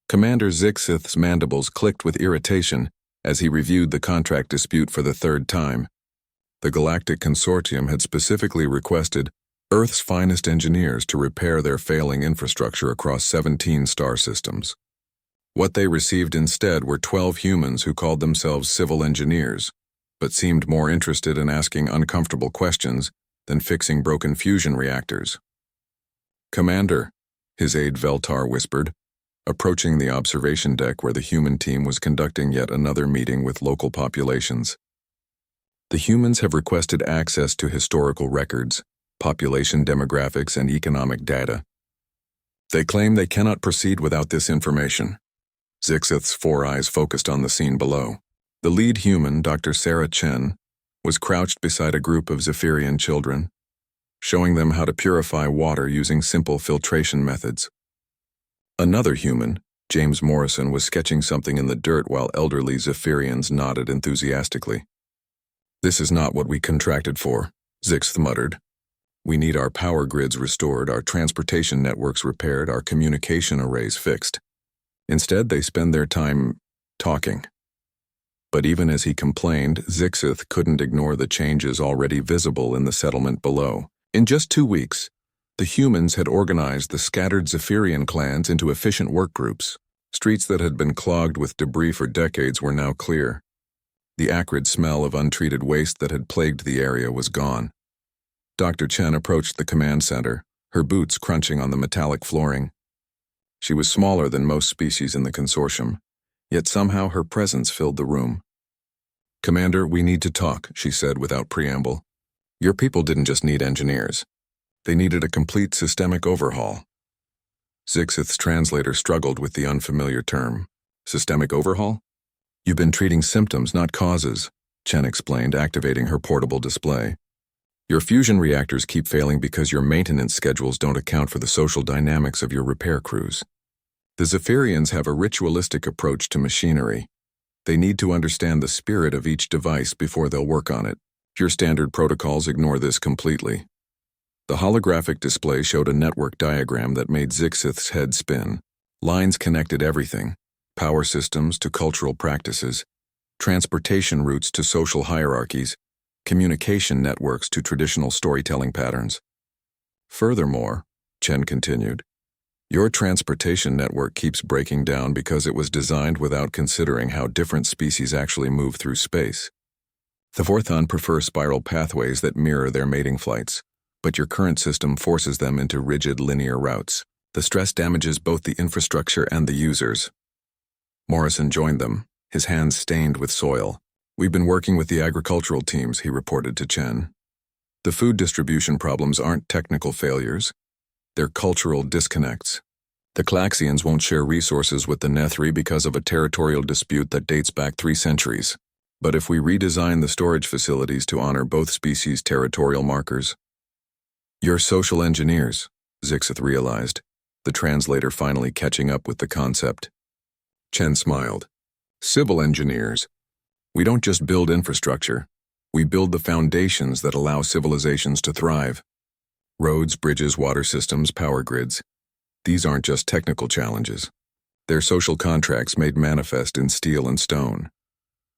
Commander Zixith's mandibles clicked with irritation as he reviewed the contract dispute for the third time. The Galactic Consortium had specifically requested Earth's finest engineers to repair their failing infrastructure across 17 star systems. What they received instead were 12 humans who called themselves civil engineers, but seemed more interested in asking uncomfortable questions than fixing broken fusion reactors. "Commander," his aide Veltar whispered, approaching the observation deck where the human team was conducting yet another meeting with local populations. "The humans have requested access to historical records, population demographics, and economic data. They claim they cannot proceed without this information." Zixith's four eyes focused on the scene below. The lead human, Dr. Sarah Chen, was crouched beside a group of Zephyrian children, showing them how to purify water using simple filtration methods. Another human, James Morrison, was sketching something in the dirt while elderly Zephyrians nodded enthusiastically. "This is not what we contracted for," Zixith muttered. "We need our power grids restored, our transportation networks repaired, our communication arrays fixed. Instead, they spend their time talking." But even as he complained, Zixith couldn't ignore the changes already visible in the settlement below. In just 2 weeks, the humans had organized the scattered Zephyrian clans into efficient work groups. Streets that had been clogged with debris for decades were now clear. The acrid smell of untreated waste that had plagued the area was gone. Dr. Chen approached the command center, her boots crunching on the metallic flooring. She was smaller than most species in the consortium, yet somehow her presence filled the room. "Commander, we need to talk," she said without preamble. "Your people didn't just need engineers. They needed a complete systemic overhaul." Zixith's translator struggled with the unfamiliar term. "Systemic overhaul?" "You've been treating symptoms, not causes," Chen explained, activating her portable display. "Your fusion reactors keep failing because your maintenance schedules don't account for the social dynamics of your repair crews. The Zephyrians have a ritualistic approach to machinery. They need to understand the spirit of each device before they'll work on it. Your standard protocols ignore this completely." The holographic display showed a network diagram that made Zixith's head spin. Lines connected everything: power systems to cultural practices, transportation routes to social hierarchies, communication networks to traditional storytelling patterns. "Furthermore," Chen continued, "your transportation network keeps breaking down because it was designed without considering how different species actually move through space. The Vorthon prefer spiral pathways that mirror their mating flights, but your current system forces them into rigid linear routes. The stress damages both the infrastructure and the users." Morrison joined them, his hands stained with soil. "We've been working with the agricultural teams," he reported to Chen. "The food distribution problems aren't technical failures. They're cultural disconnects. The Klaxians won't share resources with the Nethri because of a territorial dispute that dates back 3 centuries. But if we redesign the storage facilities to honor both species' territorial markers—" "You're social engineers," Zixith realized, the translator finally catching up with the concept. Chen smiled. "Civil engineers. We don't just build infrastructure. We build the foundations that allow civilizations to thrive. Roads, bridges, water systems, power grids. These aren't just technical challenges. They're social contracts made manifest in steel and stone."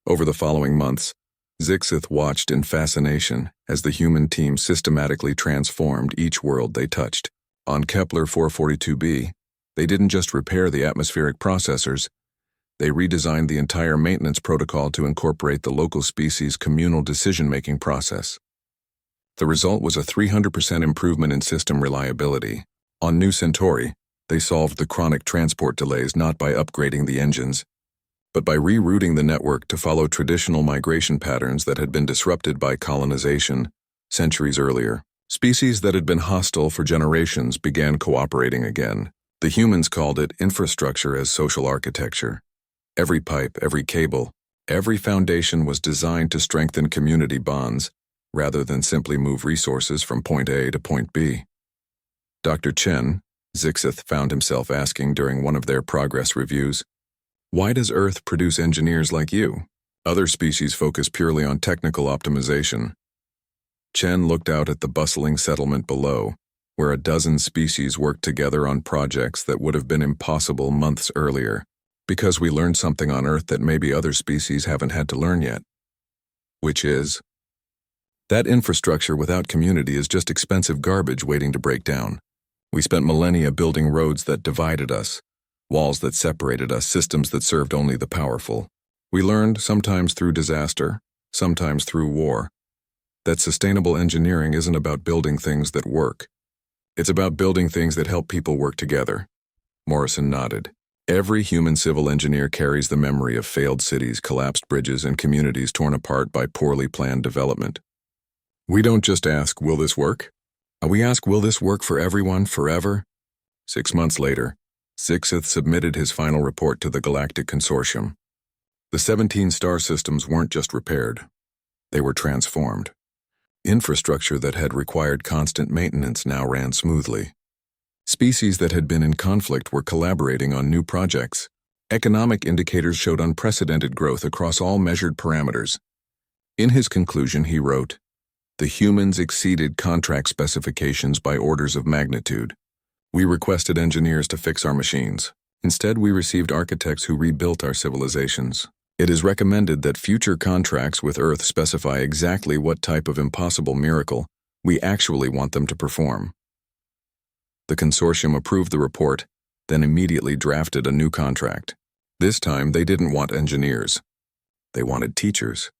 Over the following months, Zixith watched in fascination as the human team systematically transformed each world they touched. On Kepler 442b, they didn't just repair the atmospheric processors, they redesigned the entire maintenance protocol to incorporate the local species' communal decision-making process. The result was a 300% improvement in system reliability. On New Centauri, they solved the chronic transport delays not by upgrading the engines, but by rerouting the network to follow traditional migration patterns that had been disrupted by colonization centuries earlier. Species that had been hostile for generations began cooperating again. The humans called it infrastructure as social architecture. Every pipe, every cable, every foundation was designed to strengthen community bonds rather than simply move resources from point A to point B. Dr. Chen, Zixith found himself asking during one of their progress reviews, "Why does Earth produce engineers like you? Other species focus purely on technical optimization." Chen looked out at the bustling settlement below, where a dozen species worked together on projects that would have been impossible months earlier, because we learned something on Earth that maybe other species haven't had to learn yet. Which is, that infrastructure without community is just expensive garbage waiting to break down. We spent millennia building roads that divided us, walls that separated us, systems that served only the powerful. We learned, sometimes through disaster, sometimes through war, that sustainable engineering isn't about building things that work. It's about building things that help people work together. Morrison nodded. Every human civil engineer carries the memory of failed cities, collapsed bridges, and communities torn apart by poorly planned development. We don't just ask, will this work? We ask, will this work for everyone, forever? 6 months later, Sixth submitted his final report to the Galactic Consortium. The 17 star systems weren't just repaired. They were transformed. Infrastructure that had required constant maintenance now ran smoothly. Species that had been in conflict were collaborating on new projects. Economic indicators showed unprecedented growth across all measured parameters. In his conclusion, he wrote, "The humans exceeded contract specifications by orders of magnitude. We requested engineers to fix our machines. Instead, we received architects who rebuilt our civilizations. It is recommended that future contracts with Earth specify exactly what type of impossible miracle we actually want them to perform." The consortium approved the report, then immediately drafted a new contract. This time, they didn't want engineers. They wanted teachers.